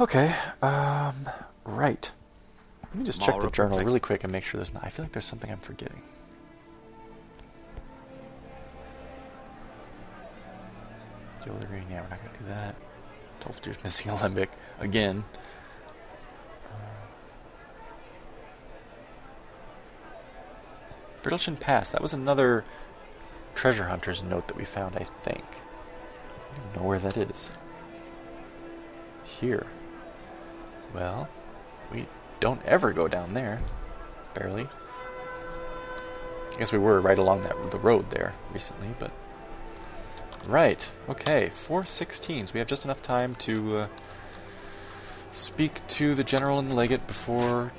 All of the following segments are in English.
Okay, right. Let me just check the journal really quick and make sure there's not... I feel like there's something I'm forgetting. Gilded Green, yeah, we're not going to do that. Tolfdir's missing a limbic again. Brittleshin Pass, that was another treasure hunter's note that we found, I think. I don't even know where that is. Here. Well, we don't ever go down there. Barely. I guess we were right along the road there recently, but... Right, okay, 4:16. We have just enough time to speak to the general and the legate before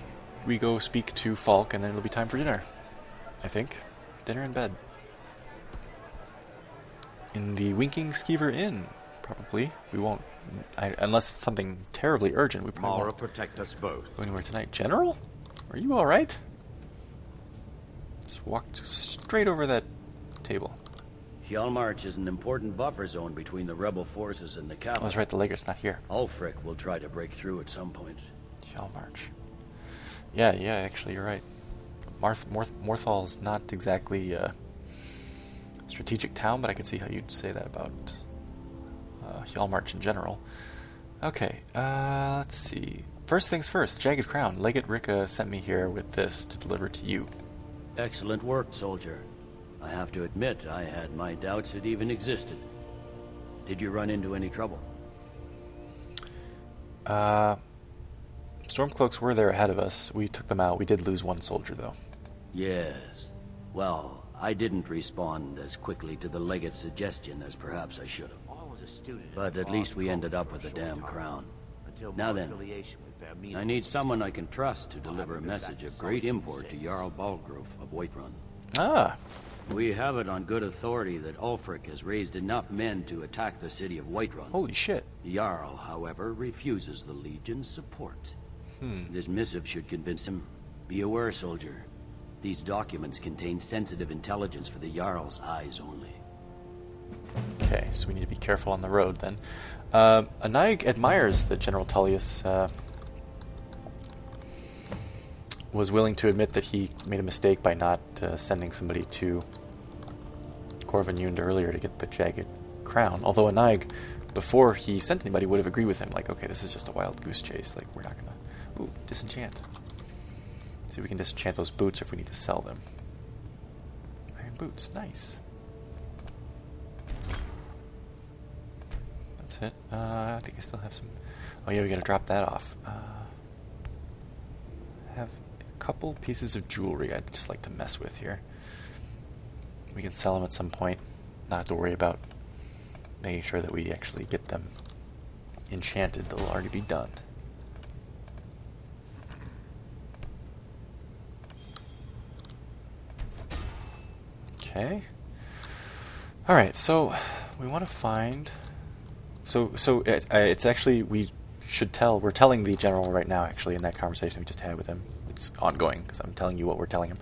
we go speak to Falk, and then it'll be time for dinner. I think. Dinner in bed. In the Winking Skeever Inn, probably. We won't... unless it's something terribly urgent, we probably won't protect us both. go anywhere tonight. General? Are you alright? Just walked straight over that table. Hjalmarch is an important buffer zone between the rebel forces and the Oh, capital. that's right, the legate's not here. Ulfric will try to break through at some point. Hjalmarch. Yeah, actually, you're right. Morthal's not exactly a strategic town, but I can see how you'd say that about Hjalmarch in general. Okay, let's see. First things first, Jagged Crown. Legate Ricka sent me here with this to deliver to you. Excellent work, soldier. I have to admit, I had my doubts it even existed. Did you run into any trouble? Stormcloaks were there ahead of us. We took them out. We did lose one soldier, though. Yes. Well, I didn't respond as quickly to the legate's suggestion as perhaps I should have. But at least we ended up with the damn crown. Now then, I need someone I can trust to deliver a message of great import to Jarl Balgruuf of Whiterun. Ah, We have it on good authority that Ulfric has raised enough men to attack the city of Whiterun. holy shit. Jarl, however, refuses the Legion's support. This missive should convince him. Be aware, soldier. These documents contain sensitive intelligence for the Jarl's eyes only. Okay, so we need to be careful on the road, then. Anaig admires that General Tullius was willing to admit that he made a mistake by not sending somebody to Corvin Yund earlier to get the Jagged Crown. Although Anaig, before he sent anybody, would have agreed with him. Like, okay, this is just a wild goose chase. Like, we're not gonna... Ooh, disenchant. See if we can disenchant those boots or if we need to sell them. Iron boots, nice. That's it. I think I still have some... Oh yeah, we gotta drop that off. Have a couple pieces of jewelry I'd just like to mess with here. We can sell them at some point. Not have to worry about making sure that we actually get them enchanted. They'll already be done. Okay. Alright, so we want to find... So it's actually, we're telling the general right now, actually, in that conversation we just had with him. It's ongoing, because I'm telling you what we're telling him.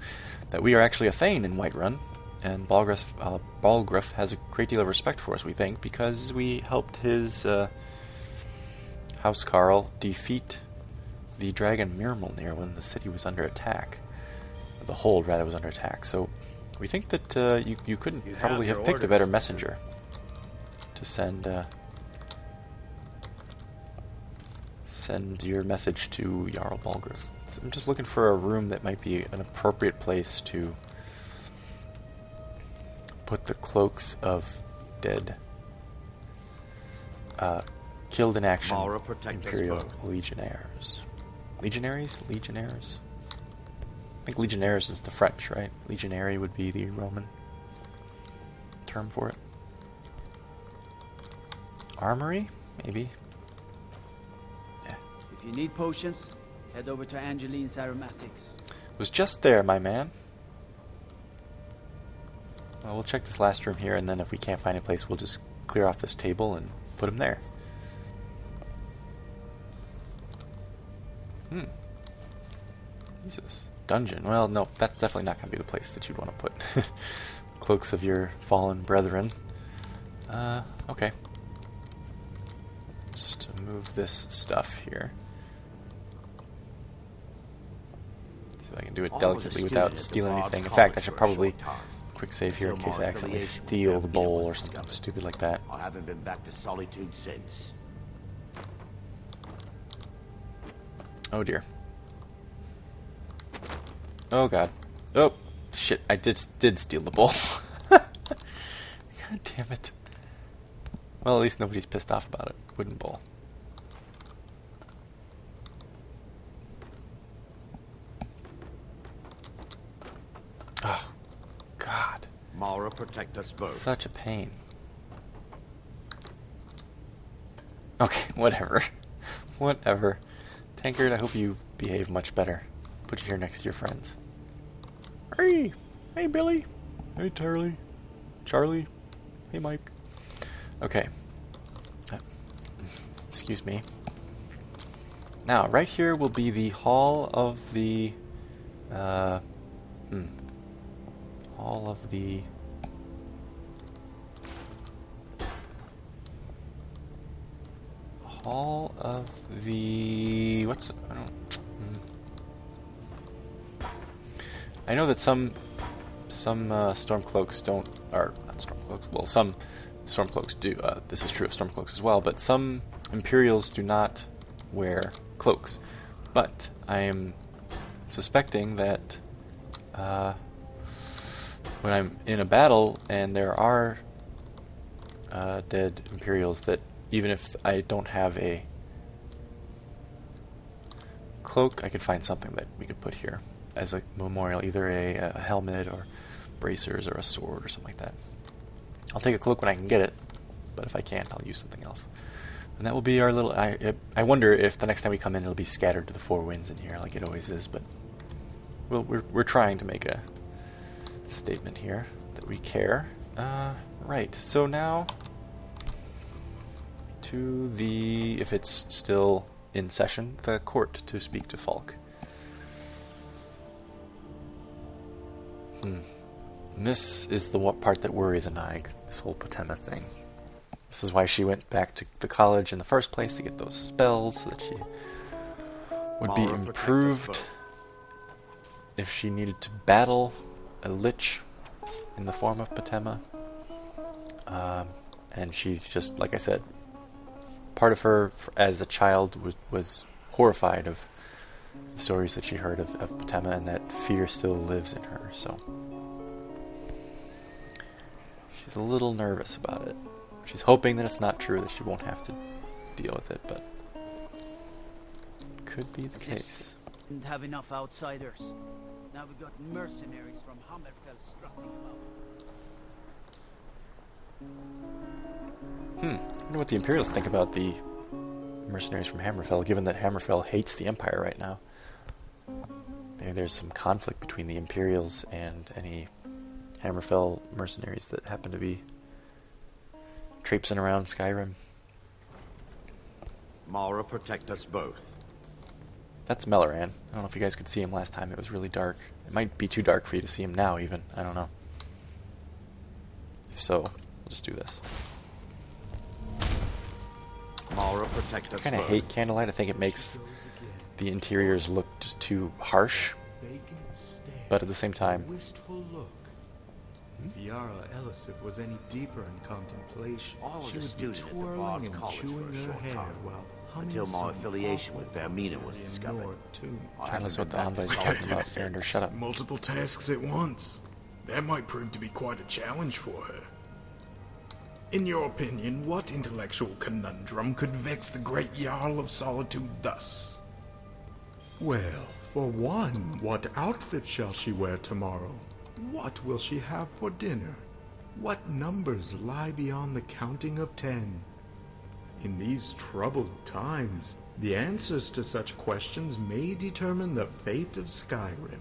That we are actually a Thane in Whiterun, and Balgruuf has a great deal of respect for us, we think, because we helped his Housecarl defeat the dragon Mirmulnir when the city was under attack. The hold, rather, was under attack. So we think that you couldn't probably have picked a better messenger to send your message to Jarl Balgruuf. So I'm just looking for a room that might be an appropriate place to put the cloaks of dead, killed in action Imperial Legionnaires. Legionaries? Legionnaires? I think Legionnaires is the French, right? Legionary would be the Roman term for it. Armory? Maybe. Yeah. If you need potions, head over to Angeline's Aromatics. Was just there, my man. Well, we'll check this last room here, and then if we can't find a place, we'll just clear off this table and put him there. Jesus. Dungeon. Well, no, that's definitely not going to be the place that you'd want to put cloaks of your fallen brethren. Okay. Just move this stuff here. See if I can do it delicately without stealing anything. In fact, I should probably quick save here in case I accidentally steal the bowl or something stupid like that. I haven't been back to Solitude since. Oh dear. Oh god. Oh shit! I did steal the bowl. God damn it. Well, at least nobody's pissed off about it. Wooden bowl. Oh god. Mara, protect us both. Such a pain. Okay, whatever. Whatever. Tankard, I hope you behave much better. Put you here next to your friends. Hey! Hey, Billy! Hey, Charlie. Charlie? Hey, Mike. Okay. Excuse me. Now, right here will be the Hall of the... Hall of the... Hall of the... What's it? I don't... I know that some Stormcloaks don't... Or, not Stormcloaks. Well, some Stormcloaks do. This is true of Stormcloaks as well. But some Imperials do not wear cloaks. But I am suspecting that... when I'm in a battle and there are dead Imperials, that even if I don't have a cloak, I could find something that we could put here as a memorial, either a helmet or bracers or a sword or something like that. I'll take a cloak when I can get it, but if I can't, I'll use something else. And that will be our little... I wonder if the next time we come in, it'll be scattered to the four winds in here, like it always is, but we're trying to make a statement here that we care. Right, so now to the, if it's still in session, the court to speak to Falk. And this is the part that worries Anag, this whole Potema thing. This is why she went back to the college in the first place, to get those spells, so that she would be improved if she needed to battle a lich in the form of Potema. And she's just, like I said, part of her as a child was horrified of the stories that she heard of Potema, and that fear still lives in her, so she's a little nervous about it. She's hoping that it's not true, that she won't have to deal with it, but could be the case. Didn't have enough outsiders. Now we got mercenaries from Hammerfell strutting about. I wonder what the Imperials think about the mercenaries from Hammerfell, given that Hammerfell hates the Empire right now. Maybe there's some conflict between the Imperials and any Hammerfell mercenaries that happen to be traipsing around Skyrim. Mara, protect us both. That's Melloran. I don't know if you guys could see him last time. It was really dark. It might be too dark for you to see him now, even. I don't know. If so, we'll just do this. Mara, protect us I kind of hate candlelight. I think it makes the interiors look just too harsh. But at the same time... Wistful look. If Yara Elisif was any deeper in contemplation, I she was a would be student at the twirling Bard's and College for chewing a her short hair time, while humming until my some affiliation with awful Vermina was poorly discovered. ignored tune. Tell us what the envoys are talking about, Aaron, shut up. Multiple tasks at once. That might prove to be quite a challenge for her. In your opinion, what intellectual conundrum could vex the great Jarl of Solitude thus? Well, for one, what outfit shall she wear tomorrow? What will she have for dinner? What numbers lie beyond the counting of 10? In these troubled times, the answers to such questions may determine the fate of Skyrim.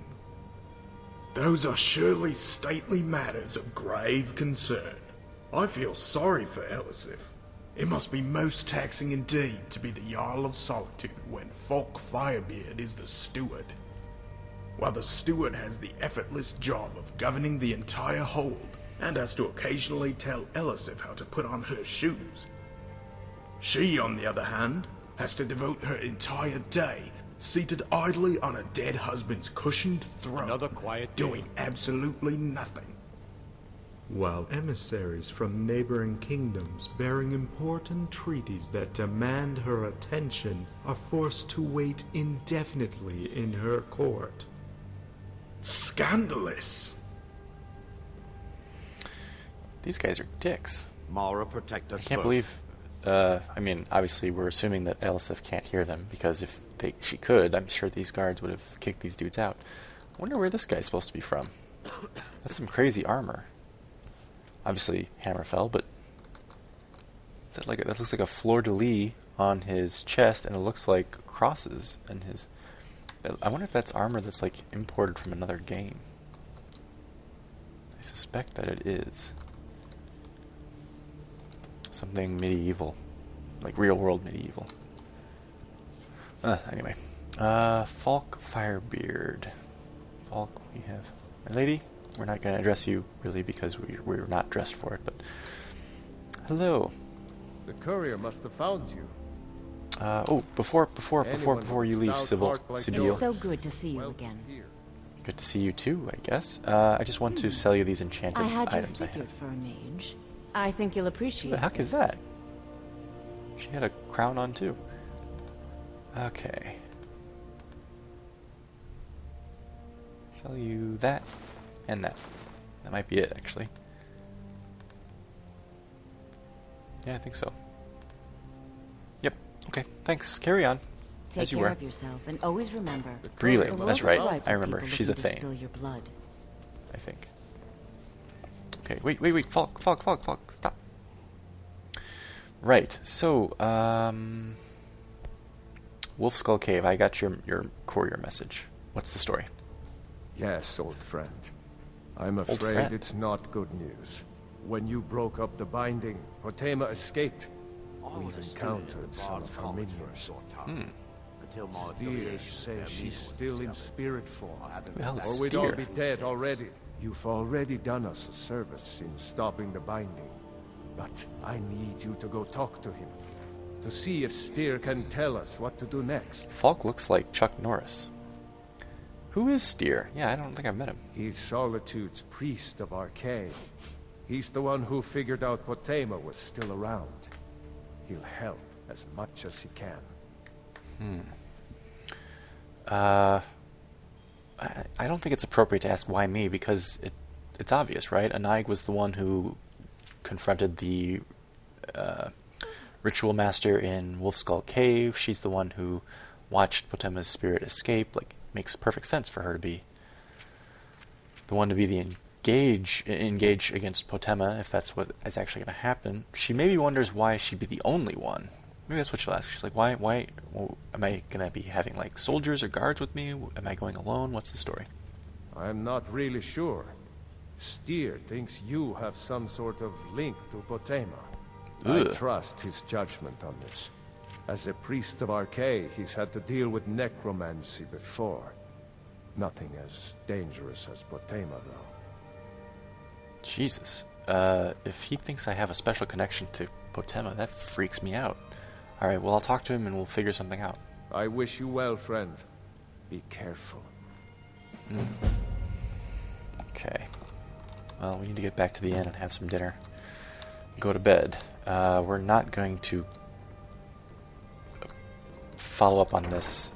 Those are surely stately matters of grave concern. I feel sorry for Elisif. It must be most taxing indeed to be the Jarl of Solitude when Falk Firebeard is the steward. While the steward has the effortless job of governing the entire hold, and has to occasionally tell Elisif how to put on her shoes. She, on the other hand, has to devote her entire day seated idly on a dead husband's cushioned throne, Another quiet day. doing absolutely nothing. While emissaries from neighboring kingdoms bearing important treaties that demand her attention are forced to wait indefinitely in her court. Scandalous! These guys are dicks. Mara, protect us. I can't believe... I mean, obviously we're assuming that Elisif can't hear them, because if she could, I'm sure these guards would have kicked these dudes out. I wonder where this guy's supposed to be from. That's some crazy armor. Obviously Hammerfell, but... that looks like a fleur-de-lis on his chest, and it looks like crosses in his... I wonder if that's armor that's like imported from another game. I suspect that it is. Something medieval. Like real-world medieval. Anyway. Falk Firebeard. Falk, we have... My lady, we're not going to address you, really, because we're not dressed for it, but... Hello. The courier must have found you. Before you leave, Sybil. It's so good to see you again. Good to see you too, I guess. I just want to sell you these enchanted I had you items I figured have. for a mage. I think you'll appreciate What the heck this. is that? She had a crown on too. Okay. Sell you that and that. That might be it, actually. Yeah, I think so. Yep. Okay. Thanks. Carry on. Take as you care were. of yourself, and always remember. Really? the world That's is right. ripe for I remember. people She's a looking to thing. Spill your blood. I think. Okay, wait, Falk, stop. Right, so, Wolfskull Cave, I got your courier message. What's the story? Yes, old friend. I'm Old afraid friend. it's not good news. When you broke up the binding, Potema escaped. We've encountered some of her minions. Steer says she's still in spirit form. Who the hell is Or we'd all Steer? be dead already. You've already done us a service in stopping the binding. But I need you to go talk to him. To see if Steer can tell us what to do next. Falk looks like Chuck Norris. Who is Steer? Yeah, I don't think I've met him. He's Solitude's priest of Arcane. He's the one who figured out Potema was still around. He'll help as much as he can. I don't think it's appropriate to ask why me, because it's obvious, right? Anaig was the one who confronted the ritual master in Wolfskull Cave. She's the one who watched Potema's spirit escape. Like, makes perfect sense for her to be the one to be the engage against Potema, if that's what is actually going to happen. She maybe wonders why she'd be the only one. Maybe that's what she'll ask. She's like, why well, am I going to be having, like, soldiers or guards with me? Am I going alone? What's the story? I'm not really sure. Steer thinks you have some sort of link to Potema. I Ugh. trust his judgment on this. As a priest of Arcane, he's had to deal with necromancy before. Nothing as dangerous as Potema, though. Jesus. If he thinks I have a special connection to Potema, that freaks me out. Alright, well, I'll talk to him and we'll figure something out. I wish you well, friend. Be careful. Okay. Well, we need to get back to the inn and have some dinner. Go to bed. We're not going to follow up on this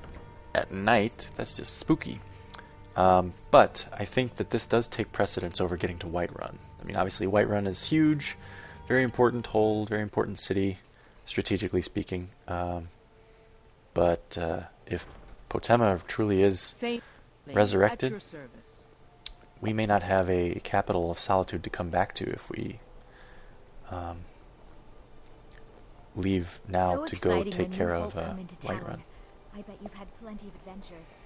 at night. That's just spooky. But I think that this does take precedence over getting to Whiterun. I mean, obviously Whiterun is huge, very important hold, very important city, strategically speaking. But if Potema truly is resurrected, we may not have a capital of solitude to come back to if we leave now to go take care of Whiterun. I bet you've had plenty of adventures.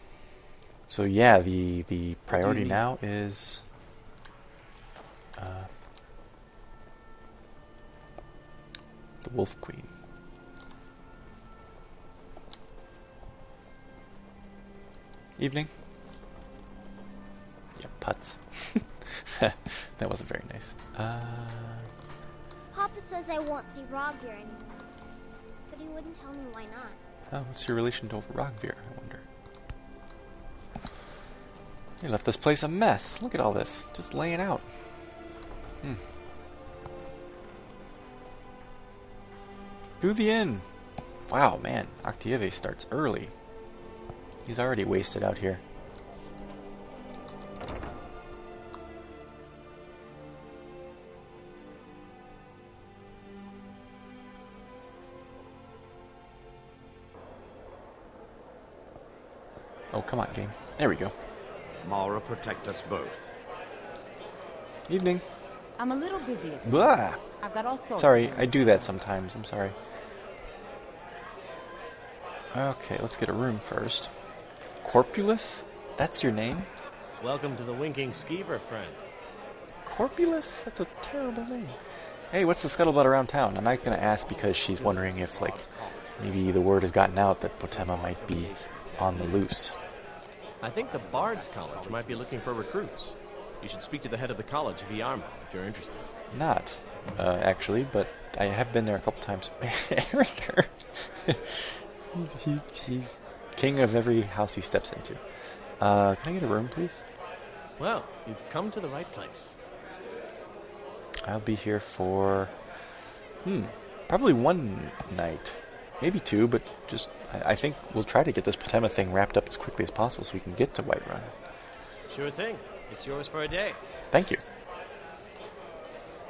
So yeah, the priority now is the Wolf Queen. Evening. Yeah, putts. That wasn't very nice. Papa says I won't see Rob here anymore, but he wouldn't tell me why not. Oh, what's your relation to Rogvir, I wonder? They left this place a mess. Look at all this. Just laying out. To the inn. Wow, man. Octave starts early. He's already wasted out here. Oh, come on, game. There we go. Mara, protect us both. Evening. I'm a little busy. Blah! I've got all sorts. Sorry, I do that sometimes. I'm sorry. Okay, let's get a room first. Corpulus? That's your name? Welcome to the Winking Skeever, friend. Corpulus? That's a terrible name. Hey, what's the scuttlebutt around town? I'm not going to ask because she's wondering if, like, maybe the word has gotten out that Potema might be on the loose. I think the Bard's College might be looking for recruits. You should speak to the head of the college, Viarma, if you're interested. Not, actually, but I have been there a couple times. He's king of every house he steps into. Can I get a room, please? Well, you've come to the right place. I'll be here for, probably one night. Maybe two, but just, I think we'll try to get this Potema thing wrapped up as quickly as possible so we can get to Whiterun. Sure thing. It's yours for a day. Thank you.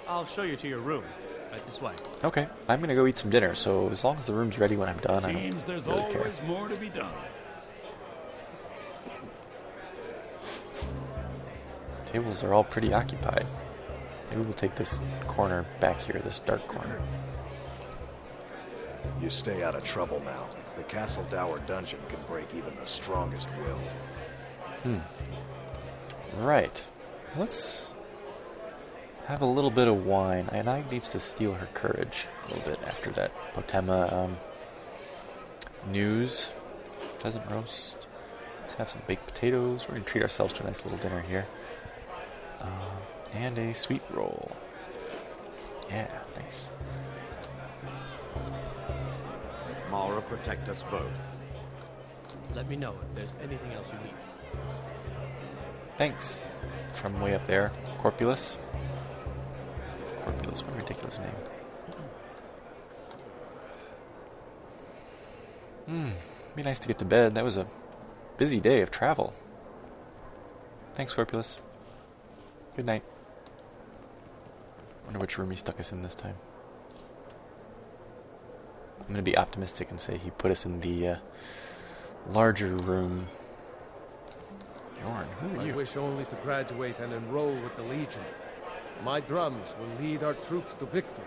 I'll show you to your room. Right this way. Okay, I'm gonna go eat some dinner, so as long as the room's ready when I'm done, I don't Seems there's really always care. more to be done. Tables are all pretty occupied. Maybe we'll take this corner back here, this dark corner. You stay out of trouble now. The Castle Dower dungeon can break even the strongest will. Right. Let's have a little bit of wine. Anag needs to steal her courage a little bit after that Potema news. Pheasant roast. Let's have some baked potatoes. We're going to treat ourselves to a nice little dinner here. And a sweet roll. Yeah, nice. Mara, protect us both. Let me know if there's anything else you need. Thanks. From way up there. Corpulus. Corpulus, what a ridiculous name. Be nice to get to bed. That was a busy day of travel. Thanks, Corpulus. Good night. Wonder which room he stuck us in this time. I'm going to be optimistic and say he put us in the larger room. Yorn, who are you? I wish only to graduate and enroll with the Legion. My drums will lead our troops to victory.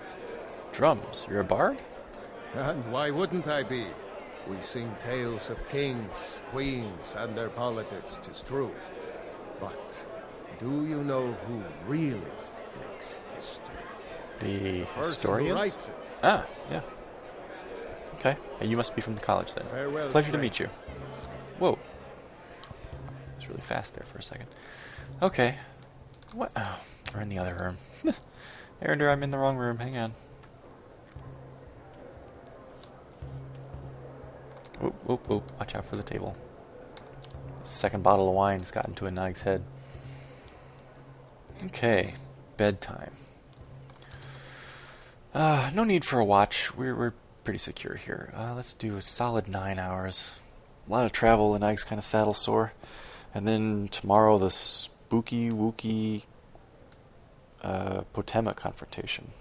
Drums? You're a bard? And why wouldn't I be? We sing tales of kings, queens, and their politics, 'tis true. But do you know who really makes history? The Person who historians? writes it. Ah, yeah. Okay, you must be from the college then. Farewell, Pleasure to meet stranger. you. Whoa. It was really fast there for a second. Okay. What? Oh, we're in the other room. Erender, I'm in the wrong room. Hang on. Whoop, whoop, whoop. Watch out for the table. Second bottle of wine's gotten to a Nag's head. Okay. Bedtime. No need for a watch. We're pretty secure here. Let's do a solid 9 hours. A lot of travel, and Nag's kind of saddle sore. And then tomorrow, the spooky, wooky Potema confrontation.